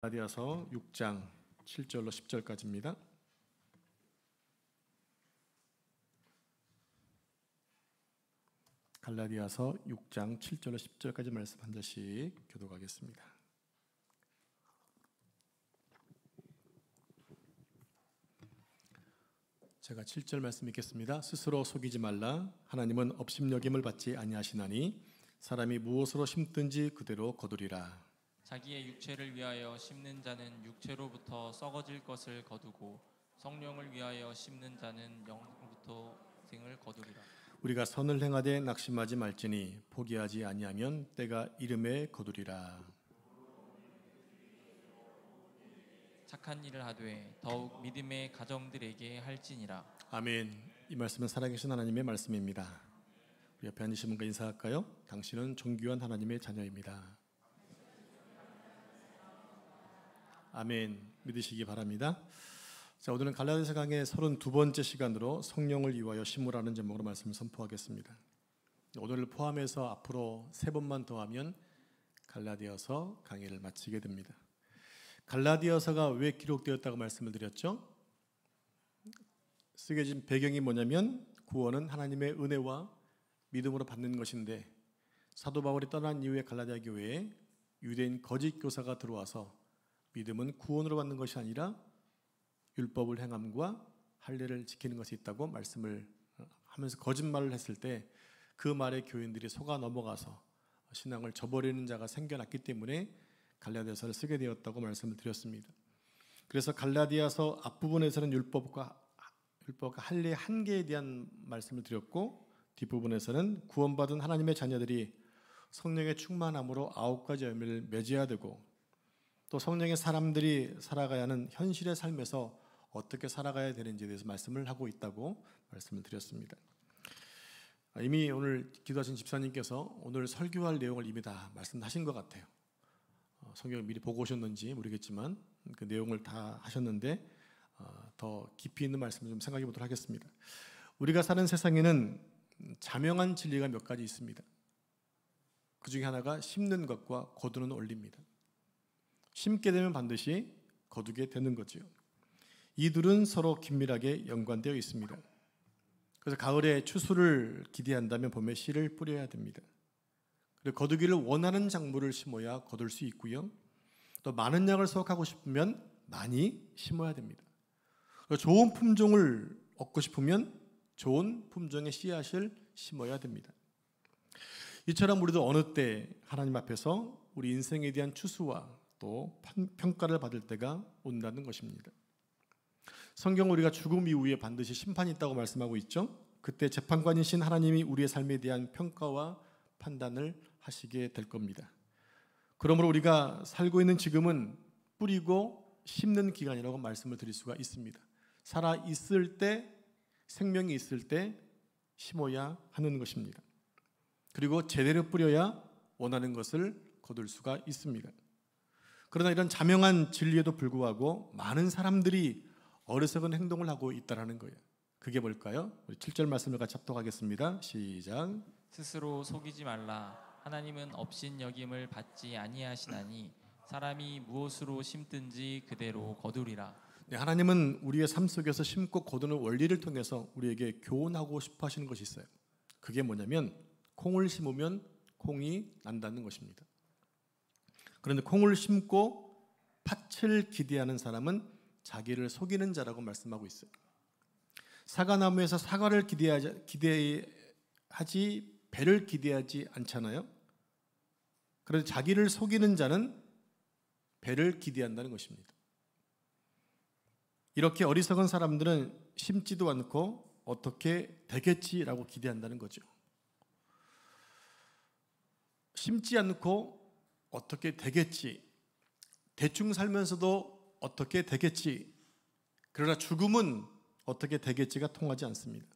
갈라디아서 6장 7절로 10절까지입니다. 갈라디아서 6장 7절로 10절까지 말씀 한 절씩 교독하겠습니다. 제가 7절 말씀 읽겠습니다. 스스로 속이지 말라. 하나님은 업신여김을 받지 아니하시나니 사람이 무엇으로 심든지 그대로 거두리라. 자기의 육체를 위하여 심는 자는 육체로부터 썩어질 것을 거두고 성령을 위하여 심는 자는 영부터 생을 거두리라. 우리가 선을 행하되 낙심하지 말지니 포기하지 아니하면 때가 이름에 거두리라. 착한 일을 하되 더욱 믿음의 가정들에게 할지니라. 아멘. 이 말씀은 살아계신 하나님의 말씀입니다. 우리 옆에 앉으신 분과 인사할까요? 당신은 존귀한 하나님의 자녀입니다. 아멘. 믿으시기 바랍니다. 자, 오늘은 갈라디아서 강의 32번째 시간으로 성령을 위하여 심으라는 제목으로 말씀을 선포하겠습니다. 오늘을 포함해서 앞으로 3번만 더 하면 갈라디아서 강의를 마치게 됩니다. 갈라디아서가 왜 기록되었다고 말씀을 드렸죠? 쓰게 진 배경이 뭐냐면 구원은 하나님의 은혜와 믿음으로 받는 것인데 사도 바울이 떠난 이후에 갈라디아 교회에 유대인 거짓 교사가 들어와서 믿음은 구원으로 받는 것이 아니라 율법을 행함과 할례를 지키는 것이 있다고 말씀을 하면서 거짓말을 했을 때 그 말에 교인들이 속아 넘어가서 신앙을 저버리는 자가 생겨났기 때문에 갈라디아서를 쓰게 되었다고 말씀을 드렸습니다. 그래서 갈라디아서 앞부분에서는 율법과 할례의 한계에 대한 말씀을 드렸고 뒷부분에서는 구원받은 하나님의 자녀들이 성령의 충만함으로 9가지 열매를 맺어야 되고 또 성령의 사람들이 살아가야 하는 현실의 삶에서 어떻게 살아가야 되는지에 대해서 말씀을 하고 있다고 말씀을 드렸습니다. 이미 오늘 기도하신 집사님께서 오늘 설교할 내용을 이미 다 말씀하신 것 같아요. 성경을 미리 보고 오셨는지 모르겠지만 그 내용을 다 하셨는데 더 깊이 있는 말씀을 좀 생각해 보도록 하겠습니다. 우리가 사는 세상에는 자명한 진리가 몇 가지 있습니다. 그 중에 하나가 심는 것과 거두는 원리입니다. 심게 되면 반드시 거두게 되는 거지요. 이 둘은 서로 긴밀하게 연관되어 있습니다. 그래서 가을에 추수를 기대한다면 봄에 씨를 뿌려야 됩니다. 그리고 거두기를 원하는 작물을 심어야 거둘 수 있고요. 또 많은 양을 수확하고 싶으면 많이 심어야 됩니다. 좋은 품종을 얻고 싶으면 좋은 품종의 씨앗을 심어야 됩니다. 이처럼 우리도 어느 때 하나님 앞에서 우리 인생에 대한 추수와 또 평가를 받을 때가 온다는 것입니다. 성경은 우리가 죽음 이후에 반드시 심판이 있다고 말씀하고 있죠. 그때 재판관이신 하나님이 우리의 삶에 대한 평가와 판단을 하시게 될 겁니다. 그러므로 우리가 살고 있는 지금은 뿌리고 심는 기간이라고 말씀을 드릴 수가 있습니다. 살아 있을 때, 생명이 있을 때 심어야 하는 것입니다. 그리고 제대로 뿌려야 원하는 것을 거둘 수가 있습니다. 그러나 이런 자명한 진리에도 불구하고 많은 사람들이 어리석은 행동을 하고 있다는 거예요. 그게 뭘까요? 우리 7절 말씀을 같이 합독하겠습니다. 시작. 스스로 속이지 말라. 하나님은 업신여김을 받지 아니하시나니 사람이 무엇으로 심든지 그대로 거두리라. 네, 하나님은 우리의 삶 속에서 심고 거두는 원리를 통해서 우리에게 교훈하고 싶어 하시는 것이 있어요. 그게 뭐냐면 콩을 심으면 콩이 난다는 것입니다. 그런데 콩을 심고 팥을 기대하는 사람은 자기를 속이는 자라고 말씀하고 있어요. 사과나무에서 사과를 기대하지 배를 기대하지 않잖아요. 그런데 자기를 속이는 자는 배를 기대한다는 것입니다. 이렇게 어리석은 사람들은 심지도 않고 어떻게 되겠지라고 기대한다는 거죠. 심지 않고 어떻게 되겠지, 대충 살면서도 어떻게 되겠지, 그러나 죽음은 어떻게 되겠지가 통하지 않습니다.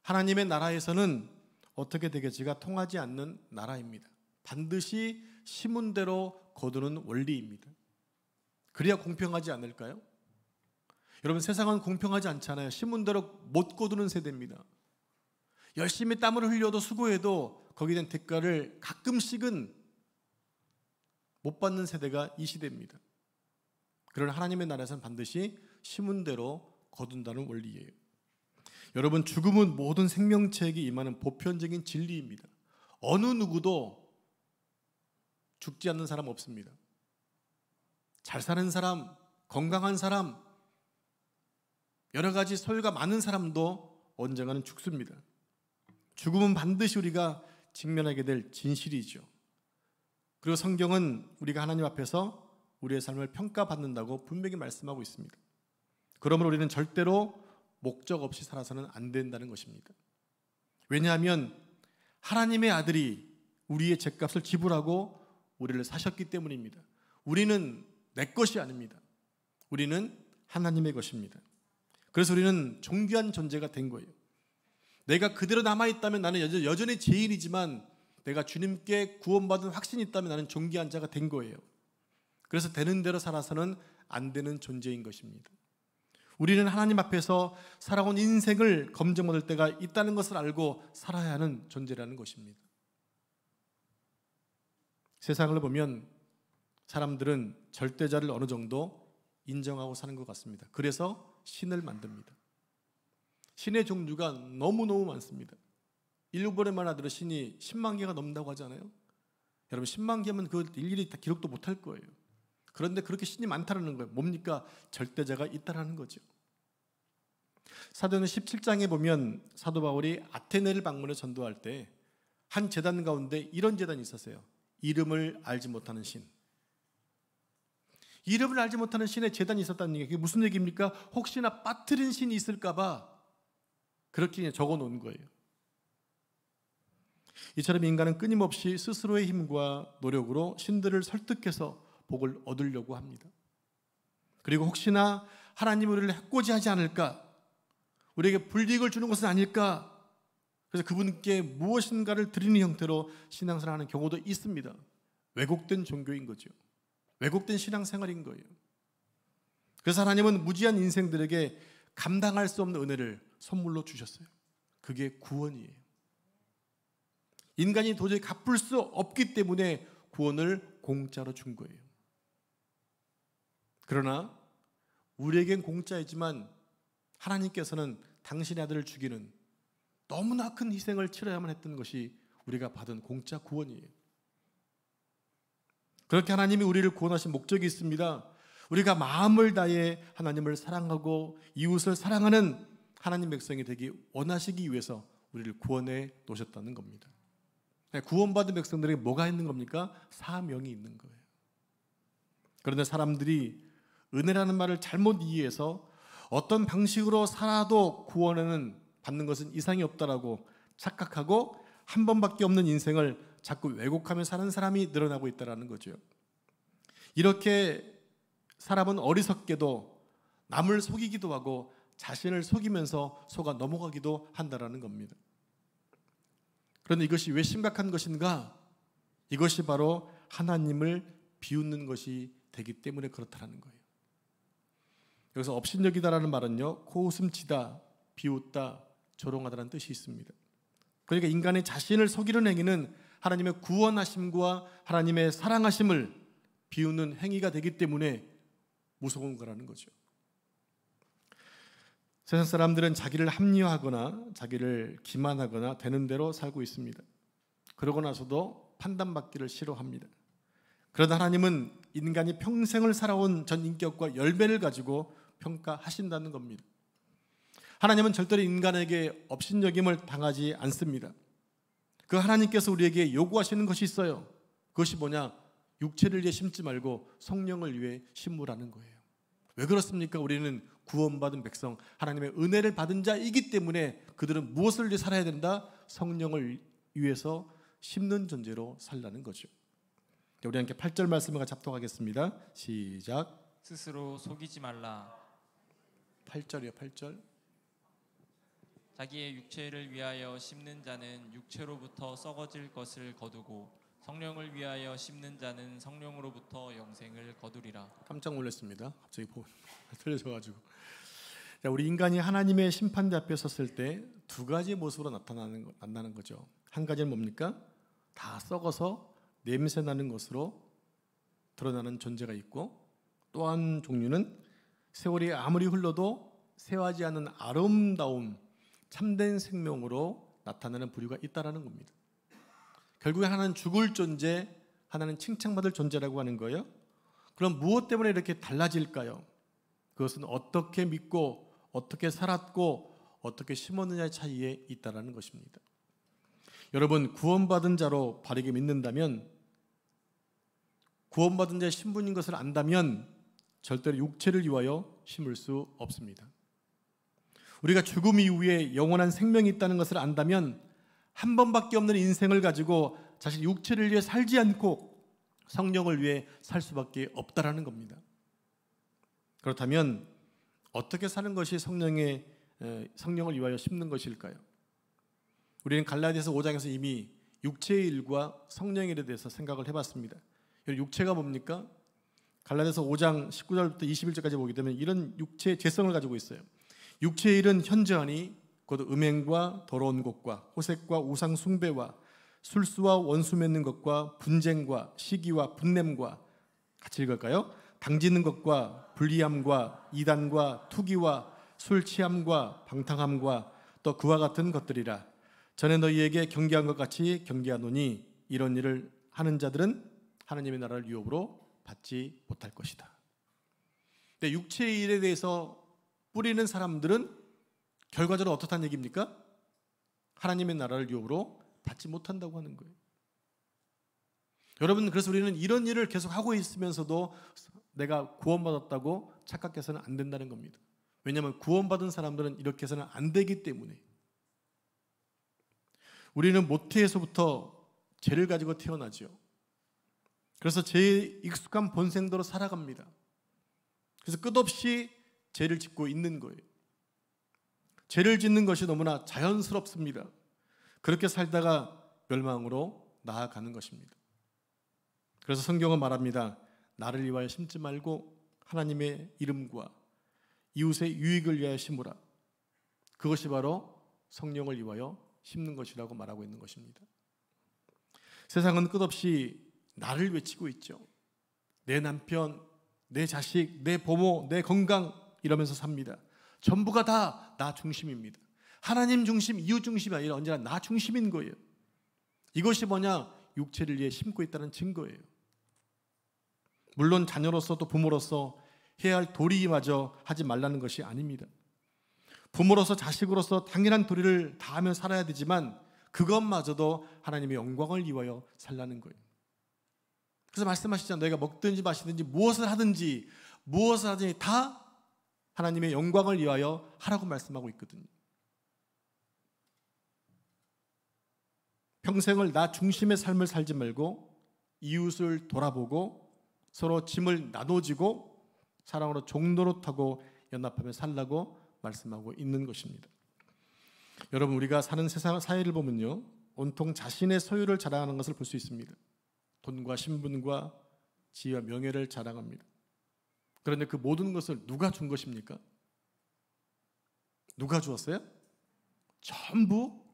하나님의 나라에서는 어떻게 되겠지가 통하지 않는 나라입니다. 반드시 심은 대로 거두는 원리입니다. 그래야 공평하지 않을까요? 여러분, 세상은 공평하지 않잖아요. 심은 대로 못 거두는 세대입니다. 열심히 땀을 흘려도 수고해도 거기에 대한 대가를 가끔씩은 못 받는 세대가 이 시대입니다. 그런 하나님의 나라에서는 반드시 심은 대로 거둔다는 원리예요. 여러분, 죽음은 모든 생명체에게 임하는 보편적인 진리입니다. 어느 누구도 죽지 않는 사람 없습니다. 잘 사는 사람, 건강한 사람, 여러 가지 소유가 많은 사람도 언젠가는 죽습니다. 죽음은 반드시 우리가 직면하게 될 진실이죠. 그리고 성경은 우리가 하나님 앞에서 우리의 삶을 평가받는다고 분명히 말씀하고 있습니다. 그러므로 우리는 절대로 목적 없이 살아서는 안 된다는 것입니다. 왜냐하면 하나님의 아들이 우리의 죗값을 지불하고 우리를 사셨기 때문입니다. 우리는 내 것이 아닙니다. 우리는 하나님의 것입니다. 그래서 우리는 존귀한 존재가 된 거예요. 내가 그대로 남아있다면 나는 여전히 죄인이지만 내가 주님께 구원받은 확신이 있다면 나는 존귀한 자가 된 거예요. 그래서 되는 대로 살아서는 안 되는 존재인 것입니다. 우리는 하나님 앞에서 살아온 인생을 검증받을 때가 있다는 것을 알고 살아야 하는 존재라는 것입니다. 세상을 보면 사람들은 절대자를 어느 정도 인정하고 사는 것 같습니다. 그래서 신을 만듭니다. 신의 종류가 너무너무 많습니다. 일본에만 하더라도 신이 10만 개가 넘는다고 하잖아요. 여러분, 10만 개면 그 일일이 다 기록도 못할 거예요. 그런데 그렇게 신이 많다는 거예요. 뭡니까? 절대자가 있다는 거죠. 사도행전 17장에 보면 사도 바울이 아테네를 방문해 전도할 때 한 제단 가운데 이런 제단이 있었어요. 이름을 알지 못하는 신. 이름을 알지 못하는 신의 제단이 있었다는 얘기. 그게 무슨 얘기입니까? 혹시나 빠뜨린 신이 있을까 봐 그렇게 적어 놓은 거예요. 이처럼 인간은 끊임없이 스스로의 힘과 노력으로 신들을 설득해서 복을 얻으려고 합니다. 그리고 혹시나 하나님이 우리를 해코지 하지 않을까, 우리에게 불이익을 주는 것은 아닐까, 그래서 그분께 무엇인가를 드리는 형태로 신앙생활하는 경우도 있습니다. 왜곡된 종교인 거죠. 왜곡된 신앙생활인 거예요. 그래서 하나님은 무지한 인생들에게 감당할 수 없는 은혜를 선물로 주셨어요. 그게 구원이에요. 인간이 도저히 갚을 수 없기 때문에 구원을 공짜로 준 거예요. 그러나 우리에겐 공짜이지만 하나님께서는 당신의 아들을 죽이는 너무나 큰 희생을 치러야만 했던 것이 우리가 받은 공짜 구원이에요. 그렇게 하나님이 우리를 구원하신 목적이 있습니다. 우리가 마음을 다해 하나님을 사랑하고 이웃을 사랑하는 하나님 백성이 되기 원하시기 위해서 우리를 구원해 놓으셨다는 겁니다. 구원받은 백성들에게 뭐가 있는 겁니까? 사명이 있는 거예요. 그런데 사람들이 은혜라는 말을 잘못 이해해서 어떤 방식으로 살아도 구원을 받는 것은 이상이 없다라고 착각하고 한 번밖에 없는 인생을 자꾸 왜곡하며 사는 사람이 늘어나고 있다는 거죠. 이렇게 사람은 어리석게도 남을 속이기도 하고 자신을 속이면서 속아 넘어가기도 한다는 겁니다. 그런데 이것이 왜 심각한 것인가? 이것이 바로 하나님을 비웃는 것이 되기 때문에 그렇다는 거예요. 여기서 업신여기다라는 말은요, 코웃음치다, 비웃다, 조롱하다라는 뜻이 있습니다. 그러니까 인간의 자신을 속이는 행위는 하나님의 구원하심과 하나님의 사랑하심을 비웃는 행위가 되기 때문에 무서운 거라는 거죠. 세상 사람들은 자기를 합리화하거나 자기를 기만하거나 되는 대로 살고 있습니다. 그러고 나서도 판단받기를 싫어합니다. 그러나 하나님은 인간이 평생을 살아온 전 인격과 열매를 가지고 평가하신다는 겁니다. 하나님은 절대로 인간에게 업신여김을 당하지 않습니다. 그 하나님께서 우리에게 요구하시는 것이 있어요. 그것이 뭐냐? 육체를 위해 심지 말고 성령을 위해 심으라는 거예요. 왜 그렇습니까? 우리는 구원받은 백성, 하나님의 은혜를 받은 자이기 때문에 그들은 무엇을 위해 살아야 된다? 성령을 위해서 심는 존재로 살라는 거죠. 우리 함께 8절 말씀을 같이 합독하겠습니다. 시작. 스스로 속이지 말라. 8절이요, 8절. 자기의 육체를 위하여 심는 자는 육체로부터 썩어질 것을 거두고 성령을 위하여 심는 자는 성령으로부터 영생을 거두리라. 깜짝 놀랐습니다. 갑자기 틀려져가지고. 우리 인간이 하나님의 심판대 앞에 섰을 때 두 가지 모습으로 나타나는 거죠. 한 가지는 뭡니까? 다 썩어서 냄새 나는 것으로 드러나는 존재가 있고, 또 한 종류는 세월이 아무리 흘러도 쇠하지 않는 아름다움, 참된 생명으로 나타나는 부류가 있다라는 겁니다. 결국에 하나는 죽을 존재, 하나는 칭찬받을 존재라고 하는 거예요. 그럼 무엇 때문에 이렇게 달라질까요? 그것은 어떻게 믿고 어떻게 살았고 어떻게 심었느냐의 차이에 있다라는 것입니다. 여러분, 구원받은 자로 바르게 믿는다면, 구원받은 자의 신분인 것을 안다면 절대로 육체를 위하여 심을 수 없습니다. 우리가 죽음 이후에 영원한 생명이 있다는 것을 안다면 한 번밖에 없는 인생을 가지고 자신 육체를 위해 살지 않고 성령을 위해 살 수밖에 없다라는 겁니다. 그렇다면 어떻게 사는 것이 성령을 위하여 심는 것일까요? 우리는 갈라디아서 5장에서 이미 육체의 일과 성령의 일에 대해서 생각을 해봤습니다. 육체가 뭡니까? 갈라디아서 5장 19절부터 21절까지 보게 되면 이런 육체의 죄성을 가지고 있어요. 육체의 일은 현저하니 곧 음행과 더러운 것과 호색과 우상 숭배와 술수와 원수 맺는 것과 분쟁과 시기와 분냄과, 같이 읽을까요? 당지는 것과 불리함과 이단과 투기와 술 취함과 방탕함과 또 그와 같은 것들이라. 전에 너희에게 경계한 것 같이 경계하노니 이런 일을 하는 자들은 하나님의 나라를 유업으로 받지 못할 것이다. 근데 육체의 일에 대해서 뿌리는 사람들은 결과적으로 어떻다는 얘기입니까? 하나님의 나라를 유업으로 받지 못한다고 하는 거예요. 여러분, 그래서 우리는 이런 일을 계속 하고 있으면서도 내가 구원받았다고 착각해서는 안 된다는 겁니다. 왜냐하면 구원받은 사람들은 이렇게 해서는 안 되기 때문에. 우리는 모태에서부터 죄를 가지고 태어나죠. 그래서 죄에 익숙한 본성대로 살아갑니다. 그래서 끝없이 죄를 짓고 있는 거예요. 죄를 짓는 것이 너무나 자연스럽습니다. 그렇게 살다가 멸망으로 나아가는 것입니다. 그래서 성경은 말합니다. 나를 위하여 심지 말고 하나님의 이름과 이웃의 유익을 위하여 심으라. 그것이 바로 성령을 위하여 심는 것이라고 말하고 있는 것입니다. 세상은 끝없이 나를 외치고 있죠. 내 남편, 내 자식, 내 부모, 내 건강 이러면서 삽니다. 전부가 다 나 중심입니다. 하나님 중심, 이웃 중심이 아니라 언제나 나 중심인 거예요. 이것이 뭐냐? 육체를 위해 심고 있다는 증거예요. 물론 자녀로서 또 부모로서 해야 할 도리마저 하지 말라는 것이 아닙니다. 부모로서 자식으로서 당연한 도리를 다하며 살아야 되지만 그것마저도 하나님의 영광을 위하여 살라는 거예요. 그래서 말씀하시잖아요. 너희가 먹든지 마시든지 무엇을 하든지 다 하나님의 영광을 위하여 하라고 말씀하고 있거든요. 평생을 나 중심의 삶을 살지 말고 이웃을 돌아보고 서로 짐을 나눠지고 사랑으로 종노릇하고 연합하며 살라고 말씀하고 있는 것입니다. 여러분, 우리가 사는 세상 사회를 보면요, 온통 자신의 소유를 자랑하는 것을 볼 수 있습니다. 돈과 신분과 지위와 명예를 자랑합니다. 그런데 그 모든 것을 누가 준 것입니까? 누가 주었어요? 전부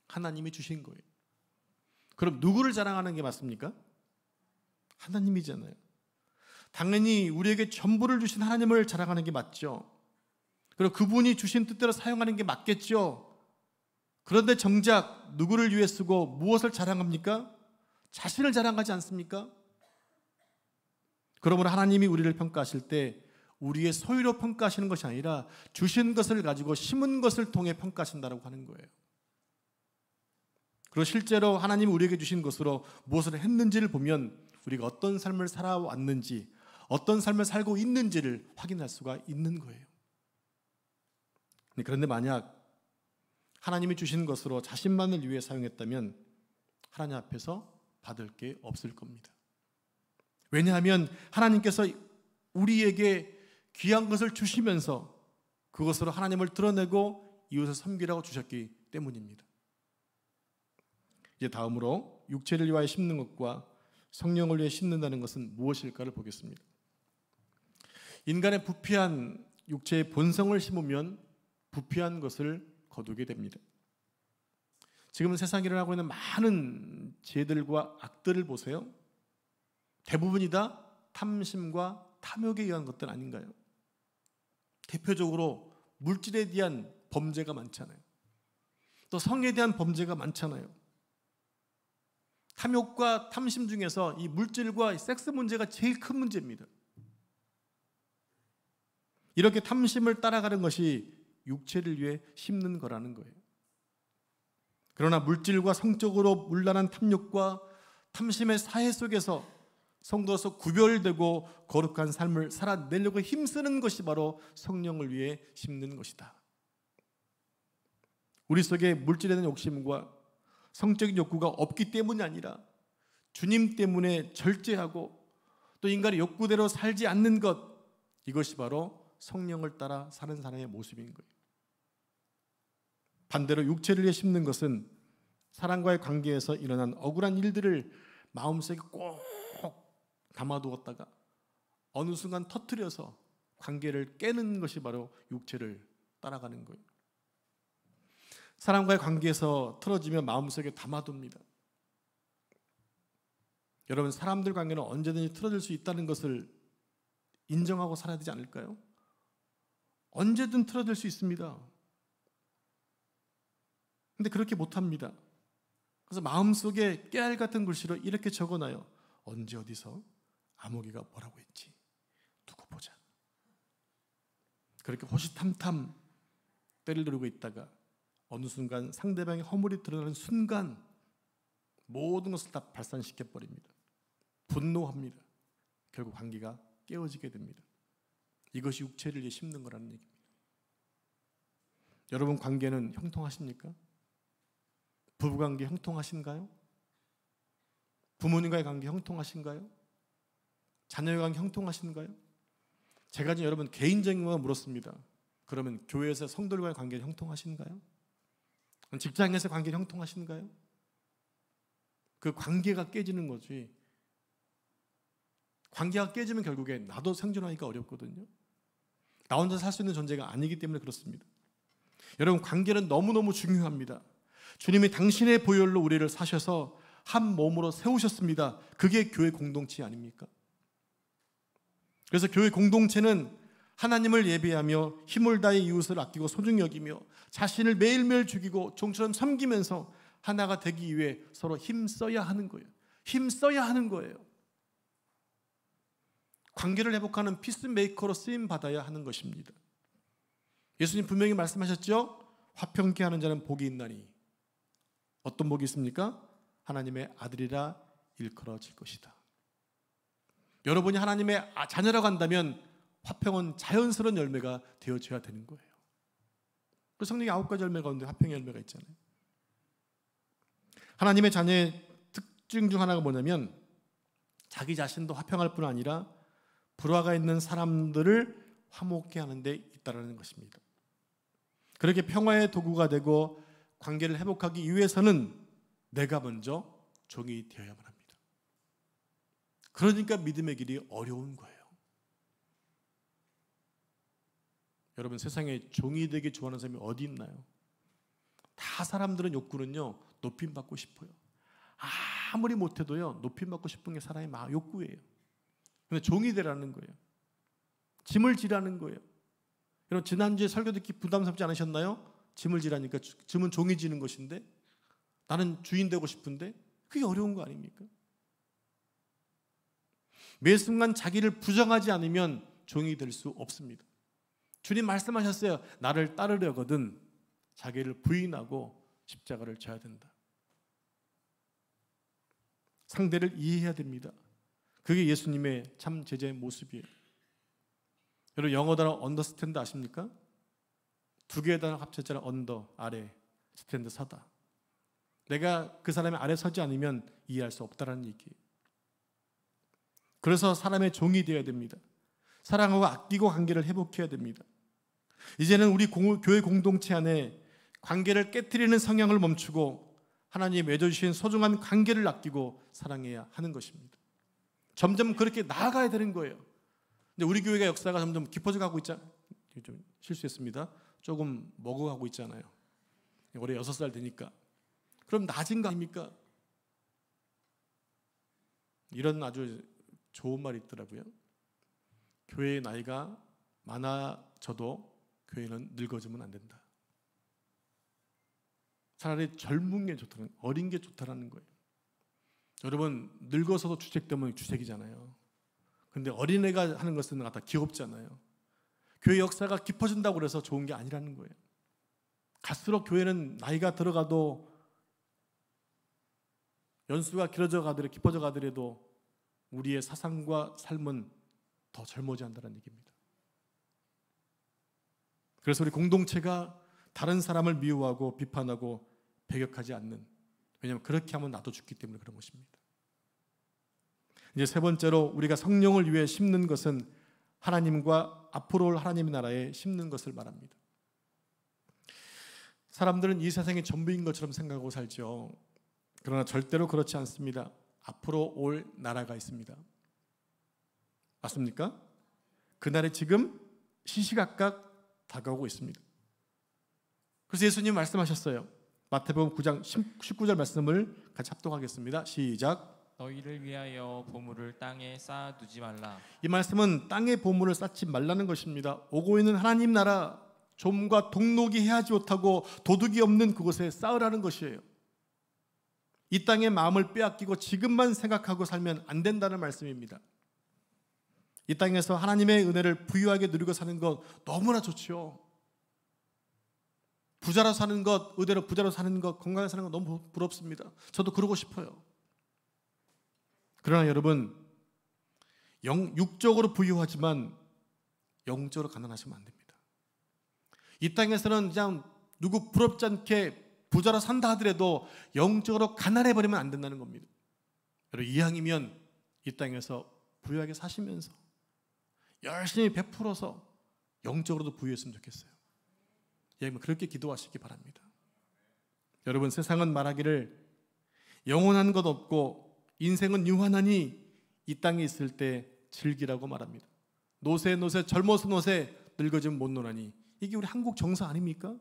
하나님이 주신 거예요. 그럼 누구를 자랑하는 게 맞습니까? 하나님이잖아요. 당연히 우리에게 전부를 주신 하나님을 자랑하는 게 맞죠. 그리고 그분이 주신 뜻대로 사용하는 게 맞겠죠. 그런데 정작 누구를 위해 쓰고 무엇을 자랑합니까? 자신을 자랑하지 않습니까? 그러므로 하나님이 우리를 평가하실 때 우리의 소유로 평가하시는 것이 아니라 주신 것을 가지고 심은 것을 통해 평가하신다고 하는 거예요. 그리고 실제로 하나님이 우리에게 주신 것으로 무엇을 했는지를 보면 우리가 어떤 삶을 살아왔는지, 어떤 삶을 살고 있는지를 확인할 수가 있는 거예요. 그런데 만약 하나님이 주신 것으로 자신만을 위해 사용했다면 하나님 앞에서 받을 게 없을 겁니다. 왜냐하면 하나님께서 우리에게 귀한 것을 주시면서 그것으로 하나님을 드러내고 이웃을 섬기라고 주셨기 때문입니다. 이제 다음으로 육체를 위하여 심는 것과 성령을 위해 심는다는 것은 무엇일까를 보겠습니다. 인간의 부패한 육체의 본성을 심으면 부패한 것을 거두게 됩니다. 지금 세상에 일어나고 있는 많은 죄들과 악들을 보세요. 대부분이 다 탐심과 탐욕에 의한 것들 아닌가요? 대표적으로 물질에 대한 범죄가 많잖아요. 또 성에 대한 범죄가 많잖아요. 탐욕과 탐심 중에서 이 물질과 섹스 문제가 제일 큰 문제입니다. 이렇게 탐심을 따라가는 것이 육체를 위해 심는 거라는 거예요. 그러나 물질과 성적으로 문란한 탐욕과 탐심의 사회 속에서 성도로서 구별되고 거룩한 삶을 살아내려고 힘쓰는 것이 바로 성령을 위해 심는 것이다. 우리 속에 물질에 대한 욕심과 성적인 욕구가 없기 때문이 아니라 주님 때문에 절제하고 또 인간의 욕구대로 살지 않는 것, 이것이 바로 성령을 따라 사는 사람의 모습인 거예요. 반대로 육체를 위해 심는 것은 사람과의 관계에서 일어난 억울한 일들을 마음속에 꼭 담아두었다가 어느 순간 터뜨려서 관계를 깨는 것이 바로 육체를 따라가는 거예요. 사람과의 관계에서 틀어지면 마음속에 담아둡니다. 여러분, 사람들 관계는 언제든지 틀어질 수 있다는 것을 인정하고 살아야 되지 않을까요? 언제든 틀어질 수 있습니다. 근데 그렇게 못합니다. 그래서 마음속에 깨알 같은 글씨로 이렇게 적어놔요. 언제 어디서 아무개가 뭐라고 했지? 두고 보자. 그렇게 호시탐탐 때를 누르고 있다가 어느 순간 상대방의 허물이 드러나는 순간 모든 것을 다 발산시켜버립니다. 분노합니다. 결국 관계가 깨어지게 됩니다. 이것이 육체를 위해 심는 거라는 얘기입니다. 여러분, 관계는 형통하십니까? 부부관계 형통하신가요? 부모님과의 관계 형통하신가요? 자녀의 관계 형통하신가요? 제가 지금 여러분 개인적인 거 물었습니다. 그러면 교회에서 성도들과의 관계는 형통하신가요? 직장에서 관계는 형통하신가요? 그 관계가 깨지는 거지. 관계가 깨지면 결국에 나도 생존하기가 어렵거든요. 나 혼자 살 수 있는 존재가 아니기 때문에 그렇습니다. 여러분, 관계는 너무너무 중요합니다. 주님이 당신의 보혈로 우리를 사셔서 한 몸으로 세우셨습니다. 그게 교회 공동체 아닙니까? 그래서 교회 공동체는 하나님을 예배하며 힘을 다해 이웃을 아끼고 소중히 여기며 자신을 매일매일 죽이고 종처럼 섬기면서 하나가 되기 위해 서로 힘써야 하는 거예요. 힘써야 하는 거예요. 관계를 회복하는 피스메이커로 쓰임받아야 하는 것입니다. 예수님 분명히 말씀하셨죠? 화평케 하는 자는 복이 있나니. 어떤 복이 있습니까? 하나님의 아들이라 일컬어질 것이다. 여러분이 하나님의 자녀라고 한다면 화평은 자연스러운 열매가 되어져야 되는 거예요. 그 성경에 9가지 열매 가운데 화평의 열매가 있잖아요. 하나님의 자녀의 특징 중 하나가 뭐냐면 자기 자신도 화평할 뿐 아니라 불화가 있는 사람들을 화목케 하는 데 있다는 것입니다. 그렇게 평화의 도구가 되고 관계를 회복하기 위해서는 내가 먼저 종이 되어야만 합니다. 그러니까 믿음의 길이 어려운 거예요. 여러분, 세상에 종이 되기 좋아하는 사람이 어디 있나요? 다 사람들은 욕구는요, 높임받고 싶어요. 아무리 못해도요, 높임받고 싶은 게 사람의 욕구예요. 근데 종이 되라는 거예요. 짐을 지라는 거예요. 여러분, 지난주에 설교 듣기 부담스럽지 않으셨나요? 짐을 지라니까 짐은 종이 지는 것인데 나는 주인 되고 싶은데 그게 어려운 거 아닙니까? 매 순간 자기를 부정하지 않으면 종이 될 수 없습니다. 주님 말씀하셨어요. 나를 따르려거든 자기를 부인하고 십자가를 져야 된다. 상대를 이해해야 됩니다. 그게 예수님의 참 제자의 모습이에요. 여러분, 영어 단어 언더스탠드 아십니까? 두 개의 단어 합쳤잖아요. 언더, 아래, 스탠드, 서다. 내가 그 사람의 아래 서지 않으면 이해할 수 없다는 얘기예요. 그래서 사람의 종이 되어야 됩니다. 사랑하고 아끼고 관계를 회복해야 됩니다. 이제는 우리 교회 공동체 안에 관계를 깨트리는 성향을 멈추고 하나님이 맺어주신 소중한 관계를 아끼고 사랑해야 하는 것입니다. 점점 그렇게 나아가야 되는 거예요. 근데 우리 교회가 역사가 점점 깊어져 가고 있잖아요. 좀 실수했습니다. 조금 먹어가고 있잖아요. 올해 6살 되니까. 그럼 낮은 거 아닙니까? 이런 아주 좋은 말이 있더라고요. 교회의 나이가 많아져도 교회는 늙어지면 안 된다. 차라리 젊은 게 좋다는, 어린 게 좋다라는 거예요. 여러분, 늙어서도 주책되면 주책이잖아요. 근데 어린애가 하는 것은 갖다 귀엽잖아요. 교회 역사가 깊어진다고 그래서 좋은 게 아니라는 거예요. 갈수록 교회는 나이가 들어가도, 연수가 길어져 가더라도, 깊어져 가더라도 우리의 사상과 삶은 더 젊어져야 한다는 얘기입니다. 그래서 우리 공동체가 다른 사람을 미워하고 비판하고 배격하지 않는, 왜냐하면 그렇게 하면 나도 죽기 때문에 그런 것입니다. 이제 세 번째로 우리가 성령을 위해 심는 것은 하나님과 앞으로 올 하나님의 나라에 심는 것을 말합니다. 사람들은 이 세상이 전부인 것처럼 생각하고 살죠. 그러나 절대로 그렇지 않습니다. 앞으로 올 나라가 있습니다. 맞습니까? 그날이 지금 시시각각 다가오고 있습니다. 그래서 예수님 말씀하셨어요. 마태복음 9장 19절 말씀을 같이 합독하겠습니다. 시작. 너희를 위하여 보물을 땅에 쌓아두지 말라. 이 말씀은 땅에 보물을 쌓지 말라는 것입니다. 오고 있는 하나님 나라, 좀과 동록이 해하지 못하고 도둑이 없는 그곳에 쌓으라는 것이에요. 이 땅의 마음을 빼앗기고 지금만 생각하고 살면 안 된다는 말씀입니다. 이 땅에서 하나님의 은혜를 부유하게 누리고 사는 것 너무나 좋죠. 부자로 사는 것, 의대로 부자로 사는 것, 건강하게 사는 것 너무 부럽습니다. 저도 그러고 싶어요. 그러나 여러분, 육적으로 부유하지만 영적으로 가난하시면 안 됩니다. 이 땅에서는 그냥 누구 부럽지 않게 부자로 산다 하더라도 영적으로 가난해버리면 안 된다는 겁니다. 여러분, 이왕이면 이 땅에서 부유하게 사시면서 열심히 베풀어서 영적으로도 부유했으면 좋겠어요. 여러분, 그렇게 기도하시기 바랍니다. 여러분, 세상은 말하기를 영원한 것 없고 인생은 유한하니 이 땅에 있을 때 즐기라고 말합니다. 노세 젊어서 노세, 늙어지면 못 노나니. 이게 우리 한국 정서 아닙니까?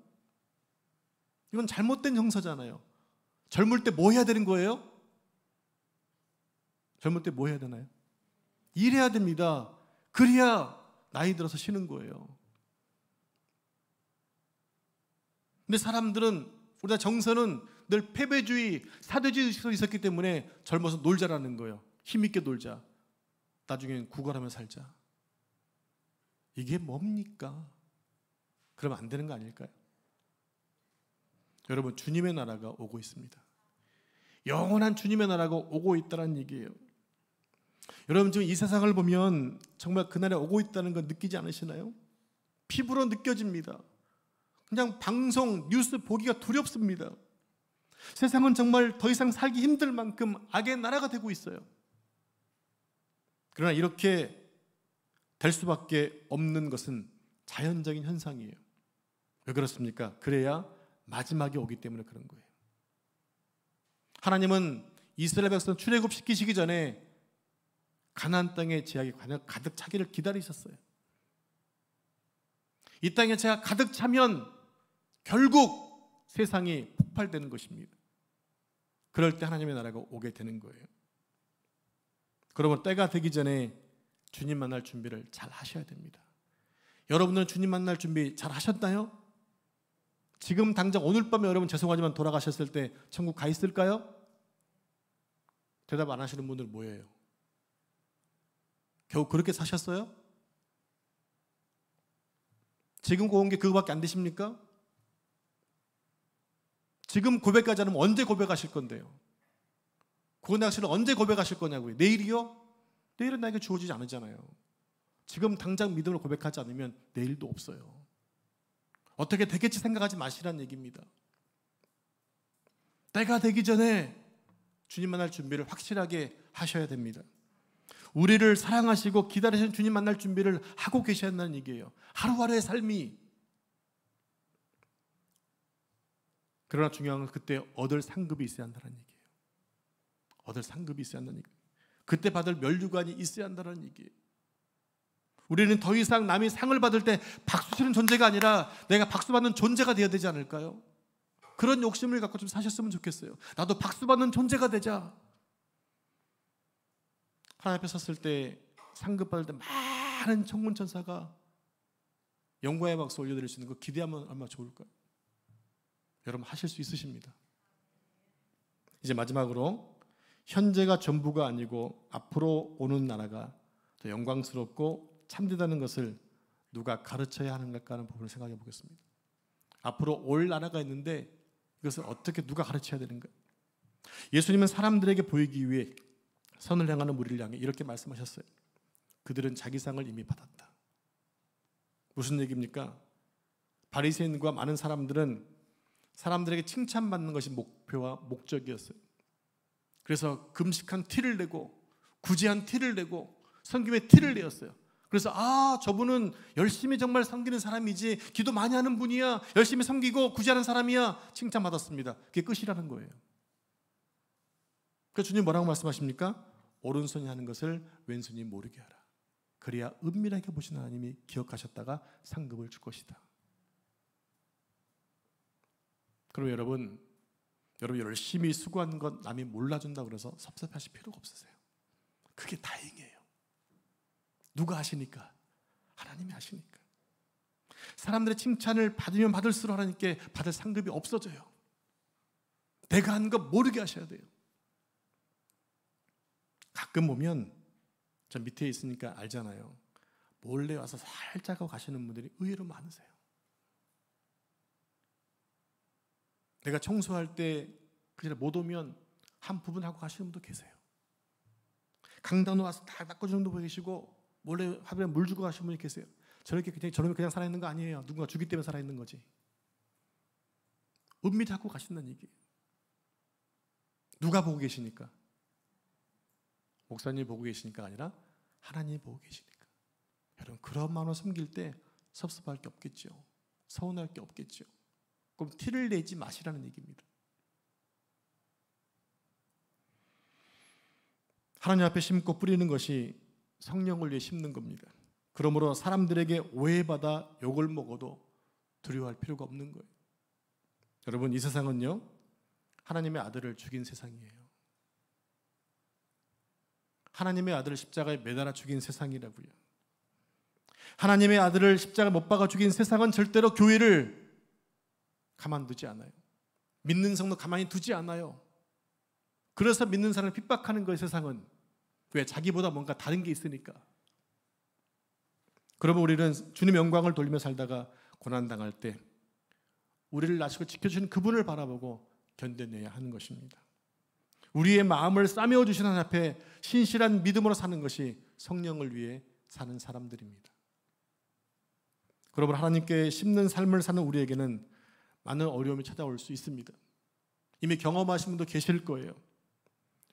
이건 잘못된 정서잖아요. 젊을 때 뭐 해야 되는 거예요? 젊을 때 뭐 해야 되나요? 일해야 됩니다. 그래야 나이 들어서 쉬는 거예요. 근데 사람들은, 우리가 정서는 늘 패배주의, 사대주의 속에 있었기 때문에 젊어서 놀자라는 거예요. 힘있게 놀자. 나중엔 구걸하며 살자. 이게 뭡니까? 그러면 안 되는 거 아닐까요? 여러분, 주님의 나라가 오고 있습니다. 영원한 주님의 나라가 오고 있다는 얘기예요. 여러분, 지금 이 세상을 보면 정말 그날에 오고 있다는 거 느끼지 않으시나요? 피부로 느껴집니다. 그냥 방송, 뉴스 보기가 두렵습니다. 세상은 정말 더 이상 살기 힘들 만큼 악의 나라가 되고 있어요. 그러나 이렇게 될 수밖에 없는 것은 자연적인 현상이에요. 왜 그렇습니까? 그래야 마지막이 오기 때문에 그런 거예요. 하나님은 이스라엘 백성 출애굽시키시기 전에 가나안 땅에 제약이 가득 차기를 기다리셨어요. 이 땅에 제가 가득 차면 결국 세상이 폭발되는 것입니다. 그럴 때 하나님의 나라가 오게 되는 거예요. 그러면 때가 되기 전에 주님 만날 준비를 잘 하셔야 됩니다. 여러분들은 주님 만날 준비 잘 하셨나요? 지금 당장 오늘 밤에 여러분 죄송하지만 돌아가셨을 때 천국 가 있을까요? 대답 안 하시는 분들 뭐예요? 겨우 그렇게 사셨어요? 지금 고운 게 그거밖에 안 되십니까? 지금 고백하지 않으면 언제 고백하실 건데요? 고백하시는 언제 고백하실 거냐고요? 내일이요? 내일은 나에게 주어지지 않으잖아요. 지금 당장 믿음을 고백하지 않으면 내일도 없어요. 어떻게 되겠지 생각하지 마시라는 얘기입니다. 때가 되기 전에 주님 만날 준비를 확실하게 하셔야 됩니다. 우리를 사랑하시고 기다리시는 주님 만날 준비를 하고 계셔야 한다는 얘기예요. 하루하루의 삶이. 그러나 중요한 건 그때 얻을 상급이 있어야 한다는 얘기예요. 얻을 상급이 있어야 한다는 얘기예요. 그때 받을 면류관이 있어야 한다는 얘기예요. 우리는 더 이상 남이 상을 받을 때 박수 치는 존재가 아니라 내가 박수 받는 존재가 되어야 되지 않을까요? 그런 욕심을 갖고 좀 사셨으면 좋겠어요. 나도 박수 받는 존재가 되자. 하나님 앞에 섰을 때 상급 받을 때 막 많은 천군 천사가 영광의 박수 올려드릴 수 있는 거 기대하면 얼마나 좋을까요? 여러분 하실 수 있으십니다. 이제 마지막으로 현재가 전부가 아니고 앞으로 오는 나라가 더 영광스럽고 참되다는 것을 누가 가르쳐야 하는가 하는 부분을 생각해 보겠습니다. 앞으로 올 나라가 있는데 이것을 어떻게 누가 가르쳐야 되는가? 예수님은 사람들에게 보이기 위해 선을 행하는 무리를 향해 이렇게 말씀하셨어요. 그들은 자기 상을 이미 받았다. 무슨 얘기입니까? 바리새인과 많은 사람들은 사람들에게 칭찬받는 것이 목표와 목적이었어요. 그래서 금식한 티를 내고 구제한 티를 내고 섬김의 티를 내었어요. 그래서 저분은 열심히 정말 섬기는 사람이지, 기도 많이 하는 분이야, 열심히 섬기고 구제하는 사람이야, 칭찬받았습니다. 그게 끝이라는 거예요. 그래서 주님 뭐라고 말씀하십니까? 오른손이 하는 것을 왼손이 모르게 하라. 그래야 은밀하게 보신 하나님이 기억하셨다가 상급을 줄 것이다. 그럼 여러분 열심히 수고한 것 남이 몰라준다고 그래서 섭섭하실 필요가 없으세요. 그게 다행이에요. 누가 하시니까? 하나님이 하시니까. 사람들의 칭찬을 받으면 받을수록 하나님께 받을 상급이 없어져요. 내가 한 거 모르게 하셔야 돼요. 가끔 보면 저 밑에 있으니까 알잖아요. 몰래 와서 살짝 하고 가시는 분들이 의외로 많으세요. 내가 청소할 때 그냥 못 오면 한 부분 하고 가시는 분도 계세요. 강단으로 와서 다 닦아주는 분도 계시고 몰래 화분에 물 주고 가시는 분이 계세요. 저러면 그냥 살아있는 거 아니에요. 누군가 주기 때문에 살아있는 거지. 은밀히 하고 가신다는 얘기예요. 누가 보고 계시니까? 목사님이 보고 계시니까 아니라 하나님이 보고 계시니까. 여러분 그런 마음으로 섬길 때 섭섭할 게 없겠죠. 서운할 게 없겠죠. 그럼 티를 내지 마시라는 얘기입니다. 하나님 앞에 심고 뿌리는 것이 성령을 위해 심는 겁니다. 그러므로 사람들에게 오해받아 욕을 먹어도 두려워할 필요가 없는 거예요. 여러분 이 세상은요 하나님의 아들을 죽인 세상이에요. 하나님의 아들을 십자가에 매달아 죽인 세상이라고요. 하나님의 아들을 십자가에 못 박아 죽인 세상은 절대로 교회를 가만두지 않아요. 믿는 성도 가만히 두지 않아요. 그래서 믿는 사람을 핍박하는 거예요. 세상은. 왜? 자기보다 뭔가 다른 게 있으니까. 그러면 우리는 주님 영광을 돌리며 살다가 고난당할 때 우리를 낳으시고 지켜주시는 그분을 바라보고 견뎌내야 하는 것입니다. 우리의 마음을 싸매어 주시는 하나님 앞에 신실한 믿음으로 사는 것이 성령을 위해 사는 사람들입니다. 그러므로 하나님께 심는 삶을 사는 우리에게는 많은 어려움이 찾아올 수 있습니다. 이미 경험하신 분도 계실 거예요.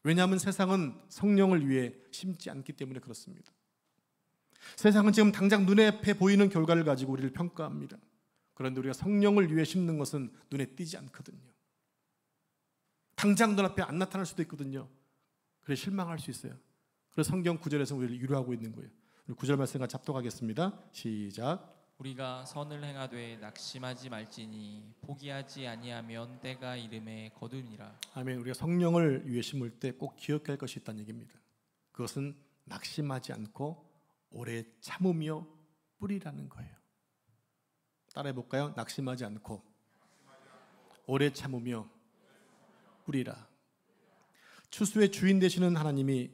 왜냐하면 세상은 성령을 위해 심지 않기 때문에 그렇습니다. 세상은 지금 당장 눈앞에 보이는 결과를 가지고 우리를 평가합니다. 그런데 우리가 성령을 위해 심는 것은 눈에 띄지 않거든요. 당장 눈앞에 안 나타날 수도 있거든요. 그래서 실망할 수 있어요. 그래서 성경 9절에서 우리를 위로하고 있는 거예요. 우리 9절 말씀과 잡독하겠습니다. 시작. 우리가 선을 행하되 낙심하지 말지니 포기하지 아니하면 때가 이름에 거두니라. 아멘. 우리가 성령을 위해 심을 때 꼭 기억해야 할 것이 있다는 얘기입니다. 그것은 낙심하지 않고 오래 참으며 뿌리라는 거예요. 따라해 볼까요? 낙심하지 않고 오래 참으며 뿌리라. 추수의 주인 되시는 하나님이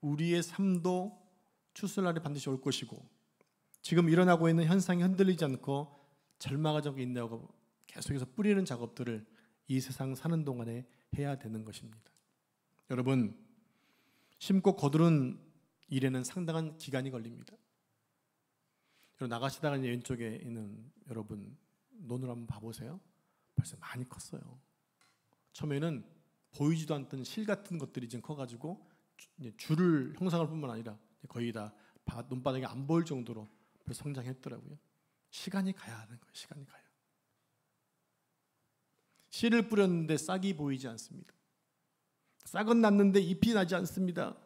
우리의 삶도 추수날이 반드시 올 것이고 지금 일어나고 있는 현상이 흔들리지 않고 절망하지 않고 있다고 계속해서 뿌리는 작업들을 이 세상 사는 동안에 해야 되는 것입니다. 여러분 심고 거두는 일에는 상당한 기간이 걸립니다. 여러분 나가시다가 왼쪽에 있는 여러분 논을 한번 봐보세요. 벌써 많이 컸어요. 처음에는 보이지도 않던 실 같은 것들이 지금 커가지고 줄을 형성할 뿐만 아니라 거의 다 논바닥이 안 보일 정도로 성장했더라고요. 시간이 가야 하는 거예요. 시간이 가요. 씨를 뿌렸는데 싹이 보이지 않습니다. 싹은 났는데 잎이 나지 않습니다.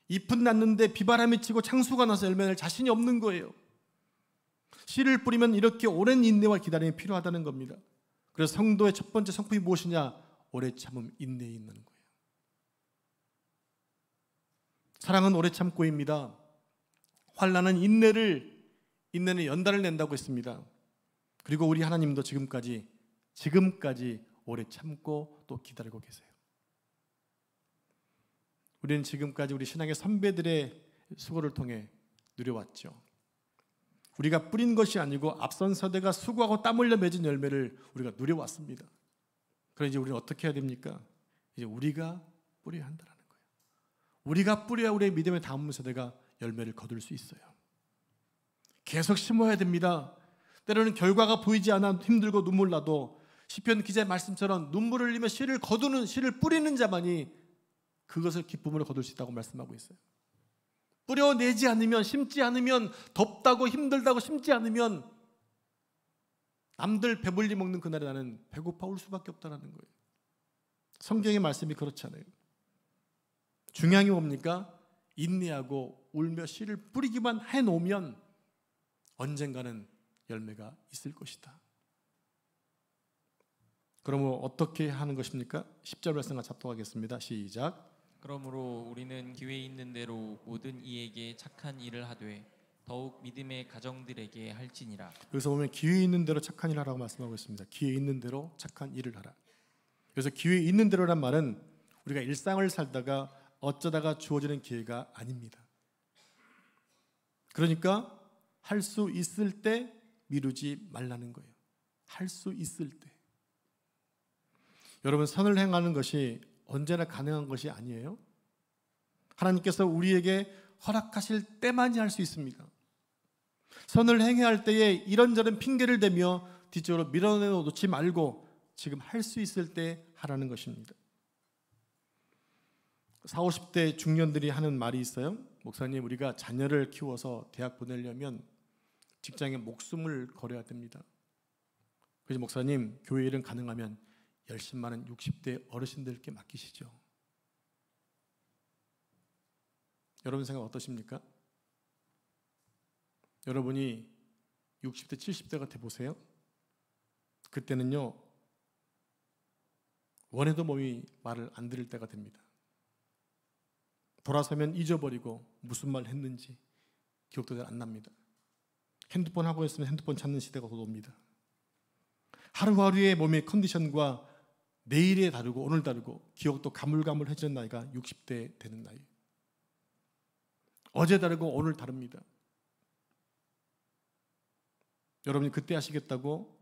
잎은 났는데 비바람이 치고 창수가 나서 열매 낼 자신이 없는 거예요. 씨를 뿌리면 이렇게 오랜 인내와 기다림이 필요하다는 겁니다. 그래서 성도의 첫 번째 성품이 무엇이냐? 오래 참음, 인내에 있는 거예요. 사랑은 오래 참고입니다. 환난은 인내는 연단을 낸다고 했습니다. 그리고 우리 하나님도 지금까지 오래 참고 또 기다리고 계세요. 우리는 지금까지 우리 신앙의 선배들의 수고를 통해 누려왔죠. 우리가 뿌린 것이 아니고 앞선 세대가 수고하고 땀 흘려 맺은 열매를 우리가 누려왔습니다. 그럼 이제 우리는 어떻게 해야 됩니까? 이제 우리가 뿌려야 한다는 거예요. 우리가 뿌려야 우리의 믿음의 다음 세대가 열매를 거둘 수 있어요. 계속 심어야 됩니다. 때로는 결과가 보이지 않아 힘들고 눈물 나도 시편 기자의 말씀처럼 눈물을 흘리며 씨를 뿌리는 자만이 그것을 기쁨으로 거둘 수 있다고 말씀하고 있어요. 뿌려내지 않으면, 심지 않으면, 덥다고 힘들다고 심지 않으면 남들 배불리 먹는 그날에 나는 배고파 울 수밖에 없다는 거예요. 성경의 말씀이 그렇잖아요. 중요한 게 뭡니까? 인내하고 울며 씨를 뿌리기만 해놓으면 언젠가는 열매가 있을 것이다. 그러면 어떻게 하는 것입니까? 10절 말씀을 잡도록하겠습니다. 시작. 그러므로 우리는 기회 있는 대로 모든 이에게 착한 일을 하되 더욱 믿음의 가정들에게 할지니라. 여기서 보면 기회 있는 대로 착한 일을 하라고 말씀하고 있습니다. 기회 있는 대로 착한 일을 하라. 그래서 기회 있는 대로란 말은 우리가 일상을 살다가 어쩌다가 주어지는 기회가 아닙니다. 그러니까 할 수 있을 때 미루지 말라는 거예요. 할 수 있을 때. 여러분, 선을 행하는 것이 언제나 가능한 것이 아니에요. 하나님께서 우리에게 허락하실 때만이 할 수 있습니다. 선을 행해야 할 때에 이런저런 핑계를 대며 뒤쪽으로 밀어내놓지 말고 지금 할 수 있을 때 하라는 것입니다. 40, 50대 중년들이 하는 말이 있어요. 목사님, 우리가 자녀를 키워서 대학 보내려면 직장에 목숨을 걸어야 됩니다. 그래서 목사님, 교회 일은 가능하면 열심히 많은 60대 어르신들께 맡기시죠. 여러분 생각 어떠십니까? 여러분이 60대, 70대가 돼보세요. 그때는요, 원해도 몸이 말을 안 들을 때가 됩니다. 돌아서면 잊어버리고 무슨 말 했는지 기억도 잘 안 납니다. 핸드폰 하고 있으면 핸드폰 찾는 시대가 곧 옵니다. 하루하루의 몸의 컨디션과 내일에 다르고 오늘 다르고 기억도 가물가물해지는 나이가 60대 되는 나이. 어제 다르고 오늘 다릅니다. 여러분이 그때 하시겠다고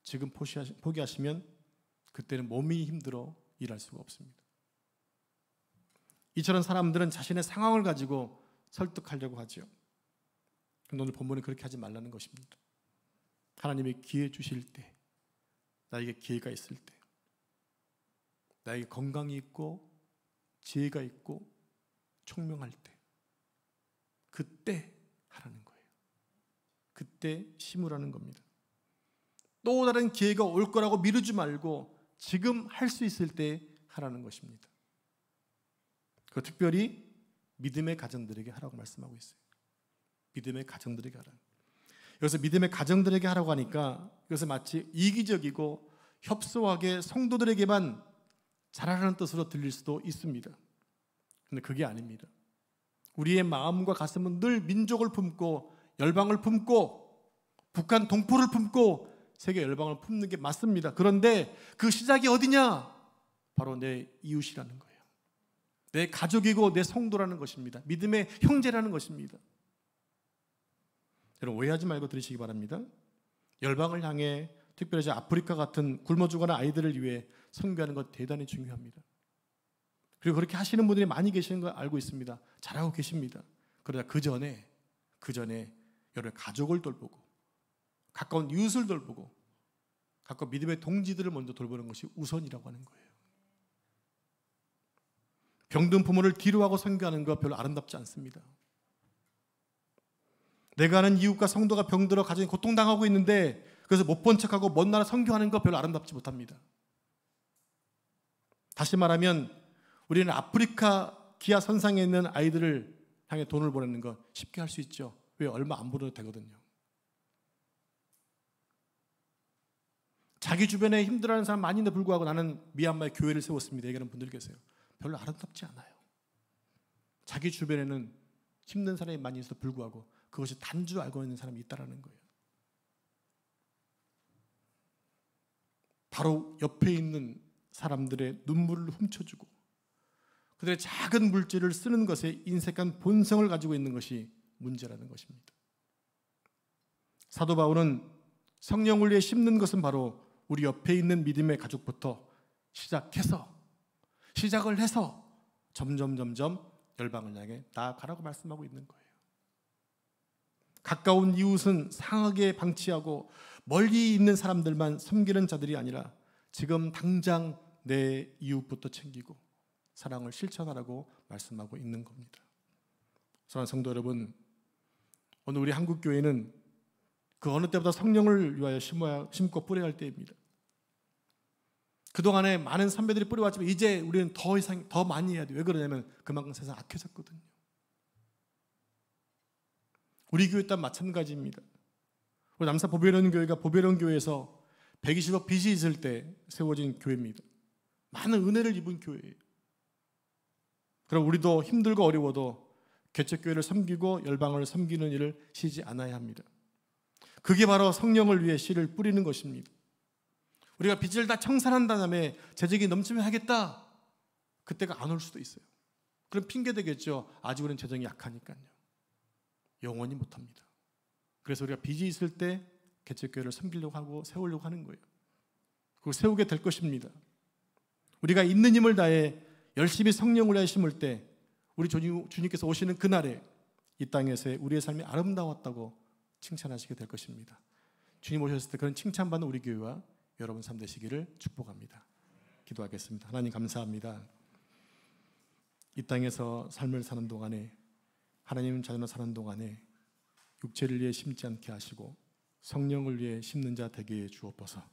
지금 포기하시면 그때는 몸이 힘들어 일할 수가 없습니다. 이처럼 사람들은 자신의 상황을 가지고 설득하려고 하죠. 근데 오늘 본문은 그렇게 하지 말라는 것입니다. 하나님이 기회 주실 때, 나에게 기회가 있을 때, 나에게 건강이 있고 지혜가 있고 총명할 때, 그때 하라는 거예요. 그때 심으라는 겁니다. 또 다른 기회가 올 거라고 미루지 말고 지금 할 수 있을 때 하라는 것입니다. 그 특별히 믿음의 가정들에게 하라고 말씀하고 있어요. 믿음의 가정들에게 하라. 여기서 믿음의 가정들에게 하라고 하니까 이것은 마치 이기적이고 협소하게 성도들에게만 잘하라는 뜻으로 들릴 수도 있습니다. 그런데 그게 아닙니다. 우리의 마음과 가슴은 늘 민족을 품고 열방을 품고 북한 동포를 품고 세계 열방을 품는 게 맞습니다. 그런데 그 시작이 어디냐? 바로 내 이웃이라는 거예요. 내 가족이고 내 성도라는 것입니다. 믿음의 형제라는 것입니다. 여러분, 오해하지 말고 들으시기 바랍니다. 열방을 향해 특별히 아프리카 같은 굶어 죽어가는 아이들을 위해 선교하는 것 대단히 중요합니다. 그리고 그렇게 하시는 분들이 많이 계시는 걸 알고 있습니다. 잘하고 계십니다. 그러나 그 전에 여러분의 가족을 돌보고 가까운 이웃을 돌보고 가까운 믿음의 동지들을 먼저 돌보는 것이 우선이라고 하는 거예요. 병든 부모를 뒤로 하고 선교하는 거 별로 아름답지 않습니다. 내가 아는 이웃과 성도가 병들어 가정이 고통당하고 있는데 그래서 못 본 척하고 먼 나라 선교하는 거 별로 아름답지 못합니다. 다시 말하면 우리는 아프리카 기아 선상에 있는 아이들을 향해 돈을 보내는 거 쉽게 할 수 있죠. 왜? 얼마 안 보내도 되거든요. 자기 주변에 힘들어하는 사람 많이 있는데 불구하고 나는 미얀마에 교회를 세웠습니다. 얘기하는 분들 계세요. 별로 아름답지 않아요. 자기 주변에는 힘든 사람이 많이 있어도 불구하고 그것이 단 줄 알고 있는 사람이 있다라는 거예요. 바로 옆에 있는 사람들의 눈물을 훔쳐주고 그들의 작은 물질을 쓰는 것에 인색한 본성을 가지고 있는 것이 문제라는 것입니다. 사도 바울은 성령을 위해 심는 것은 바로 우리 옆에 있는 믿음의 가족부터 시작을 해서 점점 열방을 향해 나아가라고 말씀하고 있는 거예요. 가까운 이웃은 상하게 방치하고 멀리 있는 사람들만 섬기는 자들이 아니라 지금 당장 내 이웃부터 챙기고 사랑을 실천하라고 말씀하고 있는 겁니다. 사랑하는 성도 여러분, 오늘 우리 한국교회는 그 어느 때보다 성령을 위하여 심고 뿌려야 할 때입니다. 그동안에 많은 선배들이 뿌려왔지만 이제 우리는 더 많이 해야 돼요. 왜 그러냐면 그만큼 세상 악해졌거든요. 우리 교회 또한 마찬가지입니다. 우리 남사 보배론 교회가 보배론 교회에서 120억 빚이 있을 때 세워진 교회입니다. 많은 은혜를 입은 교회예요. 그럼 우리도 힘들고 어려워도 개척교회를 섬기고 열방을 섬기는 일을 쉬지 않아야 합니다. 그게 바로 성령을 위해 씨를 뿌리는 것입니다. 우리가 빚을 다 청산한 다음에 재정이 넘치면 하겠다. 그때가 안 올 수도 있어요. 그럼 핑계 되겠죠. 아직 우리는 재정이 약하니까요. 영원히 못합니다. 그래서 우리가 빚이 있을 때 개척교회를 섬기려고 하고 세우려고 하는 거예요. 그리고 세우게 될 것입니다. 우리가 있는 힘을 다해 열심히 성령을 위해 심을 때 우리 주님께서 오시는 그날에 이 땅에서의 우리의 삶이 아름다웠다고 칭찬하시게 될 것입니다. 주님 오셨을 때 그런 칭찬받는 우리 교회와 여러분 삶 되시기를 축복합니다. 기도하겠습니다. 하나님 감사합니다. 이 땅에서 삶을 사는 동안에 하나님 자녀로 사는 동안에 육체를 위해 심지 않게 하시고 성령을 위해 심는 자 되게 해 주옵소서.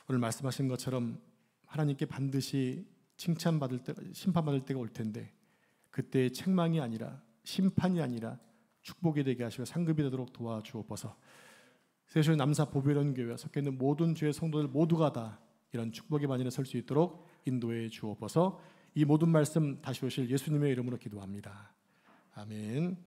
오늘 말씀하신 것처럼 하나님께 반드시 심판받을 때가 올 텐데 그때의 책망이 아니라 심판이 아니라 축복이 되게 하시고 상급이 되도록 도와주옵소서. 세션 남사 보배론 교회와 섞여 있는 모든 주의 성도들 모두가 다 이런 축복의 반열에 설 수 있도록 인도해 주옵소서. 이 모든 말씀 다시 오실 예수님의 이름으로 기도합니다. 아멘.